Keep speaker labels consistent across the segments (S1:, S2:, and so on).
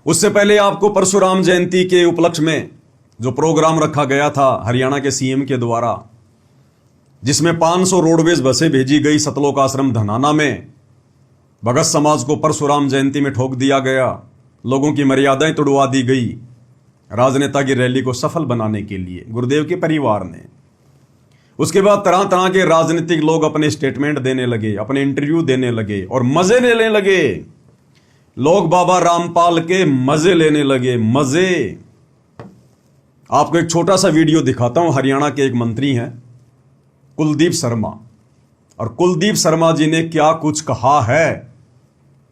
S1: उससे पहले आपको परशुराम जयंती के उपलक्ष्य में जो प्रोग्राम रखा गया था हरियाणा के सीएम के द्वारा, जिसमें 500 रोडवेज बसें भेजी गई सतलोक आश्रम धनाना में, भगत समाज को परशुराम जयंती में ठोक दिया गया, लोगों की मर्यादाएं तोड़वा दी गई राजनेता की रैली को सफल बनाने के लिए गुरुदेव के परिवार ने। उसके बाद तरह तरह के राजनीतिक लोग अपने स्टेटमेंट देने लगे, अपने इंटरव्यू देने लगे और मजे लेने लगे। लोग बाबा रामपाल के मजे लेने लगे, मजे। आपको एक छोटा सा वीडियो दिखाता हूं। हरियाणा के एक मंत्री हैं कुलदीप शर्मा, और कुलदीप शर्मा जी ने क्या कुछ कहा है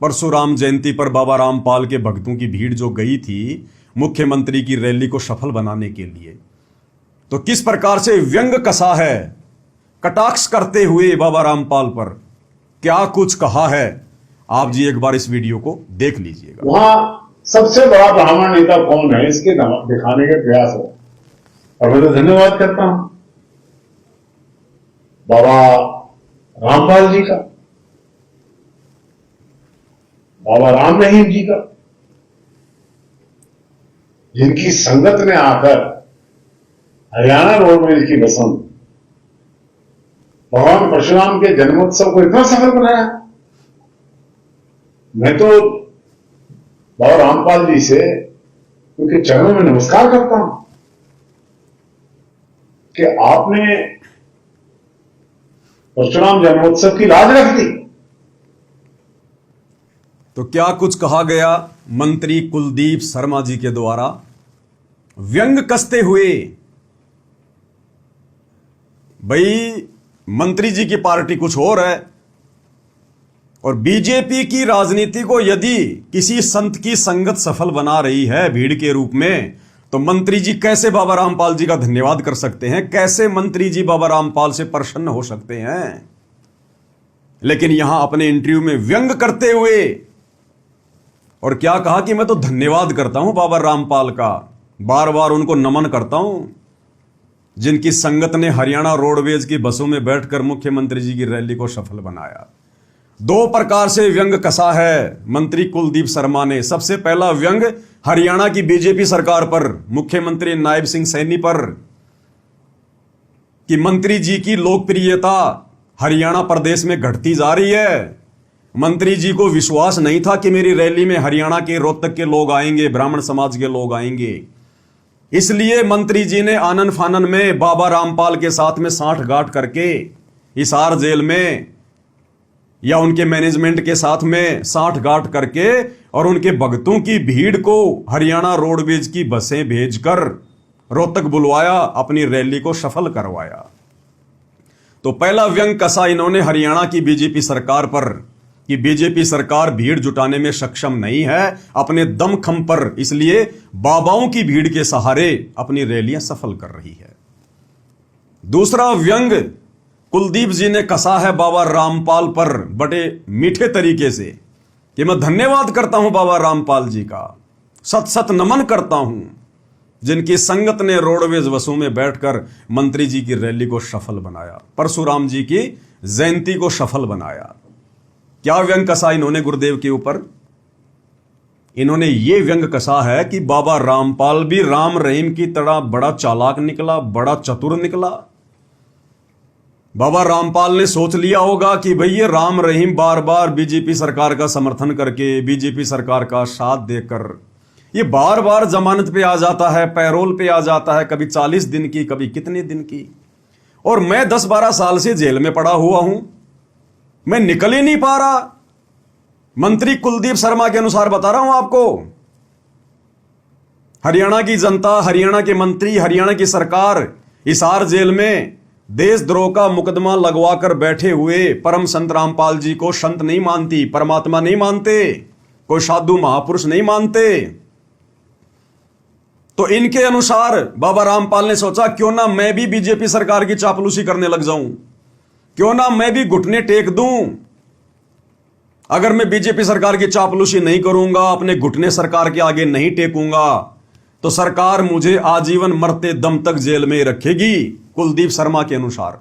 S1: परशुराम जयंती पर बाबा रामपाल के भक्तों की भीड़ जो गई थी मुख्यमंत्री की रैली को सफल बनाने के लिए, तो किस प्रकार से व्यंग कसा है, कटाक्ष करते हुए बाबा रामपाल पर क्या कुछ कहा है। आप जी एक बार इस वीडियो को देख लीजिएगा।
S2: वहां सबसे बड़ा ब्राह्मण नेता कौन है इसके दिखाने का प्रयास हो, और मैं तो धन्यवाद करता हूं बाबा रामपाल जी का, बाबा राम रहीम जी का, जिनकी संगत ने आकर हरियाणा रोडवेज की बसों भगवान परशुराम के जन्मोत्सव को इतना सफल बनाया। मैं तो बाबा रामपाल जी से उनके चरणों में नमस्कार करता हूं कि आपने परशुराम जन्मोत्सव की लाज रख दी।
S1: तो क्या कुछ कहा गया मंत्री कुलदीप शर्मा जी के द्वारा, व्यंग कसते हुए। भाई मंत्री जी की पार्टी कुछ और है, और बीजेपी की राजनीति को यदि किसी संत की संगत सफल बना रही है भीड़ के रूप में, तो मंत्री जी कैसे बाबा रामपाल जी का धन्यवाद कर सकते हैं, कैसे मंत्री जी बाबा रामपाल से प्रसन्न हो सकते हैं। लेकिन यहां अपने इंटरव्यू में व्यंग करते हुए और क्या कहा कि मैं तो धन्यवाद करता हूं बाबा रामपाल का, बार बार उनको नमन करता हूं जिनकी संगत ने हरियाणा रोडवेज की बसों में बैठकर मुख्यमंत्री जी की रैली को सफल बनाया। दो प्रकार से व्यंग कसा है मंत्री कुलदीप शर्मा ने। सबसे पहला व्यंग हरियाणा की बीजेपी सरकार पर, मुख्यमंत्री नायब सिंह सैनी पर, कि मंत्री जी की लोकप्रियता हरियाणा प्रदेश में घटती जा रही है। मंत्री जी को विश्वास नहीं था कि मेरी रैली में हरियाणा के रोहतक के लोग आएंगे, ब्राह्मण समाज के लोग आएंगे। इसलिए मंत्री जी ने आनन फानन में बाबा रामपाल के साथ में सांठगांठ करके हिसार जेल में या उनके मैनेजमेंट के साथ में सांठगांठ करके और उनके भक्तों की भीड़ को हरियाणा रोडवेज की बसें भेजकर रोहतक बुलवाया, अपनी रैली को सफल करवाया। तो पहला व्यंग कसा इन्होंने हरियाणा की बीजेपी सरकार पर कि बीजेपी सरकार भीड़ जुटाने में सक्षम नहीं है अपने दमखम पर, इसलिए बाबाओं की भीड़ के सहारे अपनी रैलियां सफल कर रही है। दूसरा व्यंग कुलदीप जी ने कसा है बाबा रामपाल पर बड़े मीठे तरीके से कि मैं धन्यवाद करता हूं बाबा रामपाल जी का, सत सत नमन करता हूं जिनकी संगत ने रोडवेज बसों में बैठकर मंत्री जी की रैली को सफल बनाया, परशुराम जी की जयंती को सफल बनाया। क्या व्यंग कसा इन्होंने गुरुदेव के ऊपर? इन्होंने ये व्यंग कसा है कि बाबा रामपाल भी राम रहीम की तरह बड़ा चालाक निकला, बड़ा चतुर निकला। बाबा रामपाल ने सोच लिया होगा कि भाई ये राम रहीम बार बार बीजेपी सरकार का समर्थन करके, बीजेपी सरकार का साथ देकर ये बार बार जमानत पे आ जाता है, पैरोल पे आ जाता है, कभी 40 दिन की, कभी कितने दिन की, और मैं 10-12 साल से जेल में पड़ा हुआ हूं, मैं निकल ही नहीं पा रहा। मंत्री कुलदीप शर्मा के अनुसार बता रहा हूं आपको। हरियाणा की जनता, हरियाणा के मंत्री, हरियाणा की सरकार हिसार जेल में देशद्रोह का मुकदमा लगवाकर बैठे हुए परम संत रामपाल जी को संत नहीं मानती, परमात्मा नहीं मानते, कोई साधु महापुरुष नहीं मानते। तो इनके अनुसार बाबा रामपाल ने सोचा क्यों ना मैं भी बीजेपी सरकार की चापलूसी करने लग जाऊं, क्यों ना मैं भी घुटने टेक दूं। अगर मैं बीजेपी सरकार की चापलूसी नहीं करूंगा, अपने घुटने सरकार के आगे नहीं टेकूंगा, तो सरकार मुझे आजीवन मरते दम तक जेल में रखेगी, कुलदीप शर्मा के अनुसार।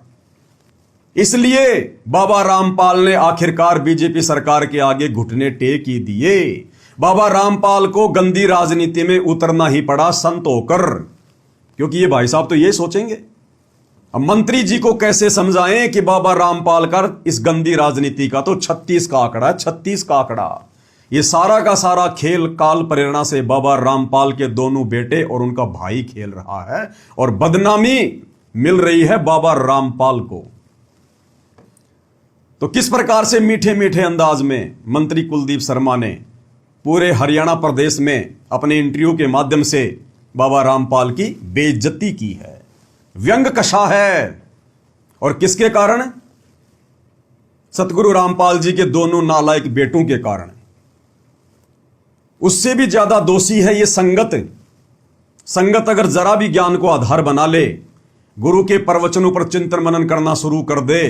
S1: इसलिए बाबा रामपाल ने आखिरकार बीजेपी सरकार के आगे घुटने टेक ही दिए। बाबा रामपाल को गंदी राजनीति में उतरना ही पड़ा संत होकर, क्योंकि ये भाई साहब तो ये सोचेंगे। अब मंत्री जी को कैसे समझाएं कि बाबा रामपाल कर इस गंदी राजनीति का तो 36 का आंकड़ा है, 36 का आंकड़ा। ये सारा का सारा खेल काल प्रेरणा से बाबा रामपाल के दोनों बेटे और उनका भाई खेल रहा है, और बदनामी मिल रही है बाबा रामपाल को। तो किस प्रकार से मीठे मीठे अंदाज में मंत्री कुलदीप शर्मा ने पूरे हरियाणा प्रदेश में अपने इंटरव्यू के माध्यम से बाबा रामपाल की बेइज्जती की है, व्यंग कषा है। और किसके कारण? सतगुरु रामपाल जी के दोनों नालायक बेटों के कारण। उससे भी ज्यादा दोषी है ये संगत। संगत अगर जरा भी ज्ञान को आधार बना ले, गुरु के प्रवचनों पर चिंतन मनन करना शुरू कर दे,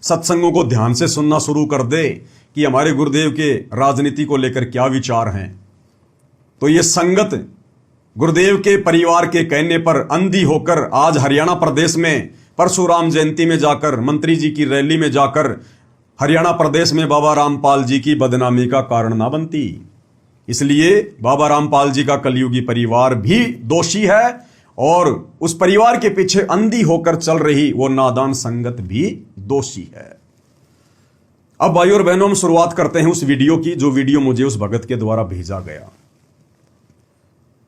S1: सत्संगों को ध्यान से सुनना शुरू कर दे कि हमारे गुरुदेव के राजनीति को लेकर क्या विचार हैं, तो ये संगत गुरुदेव के परिवार के कहने पर अंधी होकर आज हरियाणा प्रदेश में परशुराम जयंती में जाकर, मंत्री जी की रैली में जाकर हरियाणा प्रदेश में बाबा रामपाल जी की बदनामी का कारण ना बनती। इसलिए बाबा रामपाल जी का कलयुगी परिवार भी दोषी है, और उस परिवार के पीछे अंधी होकर चल रही वो नादान संगत भी दोषी है। अब भाइयों और बहनों, हम शुरुआत करते हैं उस वीडियो की, जो वीडियो मुझे उस भगत के द्वारा भेजा गया,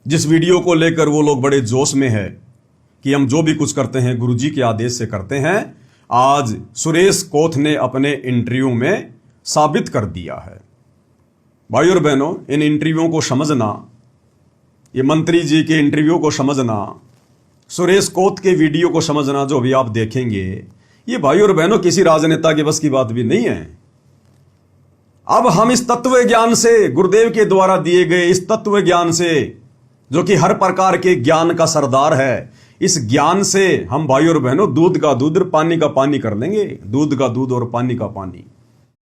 S1: जिस वीडियो को लेकर वो लोग बड़े जोश में है कि हम जो भी कुछ करते हैं गुरुजी के आदेश से करते हैं। आज सुरेश कोथ ने अपने इंटरव्यू में साबित कर दिया है। भाइयों और बहनों, इन इंटरव्यूओं को समझना, ये मंत्री जी के इंटरव्यू को समझना, सुरेश कोथ के वीडियो को समझना जो भी आप देखेंगे, ये भाइयों और बहनों किसी राजनेता के बस की बात भी नहीं है। अब हम इस तत्व ज्ञान से, गुरुदेव के द्वारा दिए गए इस तत्व ज्ञान से, जो कि हर प्रकार के ज्ञान का सरदार है, इस ज्ञान से हम भाइयों और बहनों दूध का दूध, पानी का पानी कर लेंगे। दूध का दूध और पानी का पानी।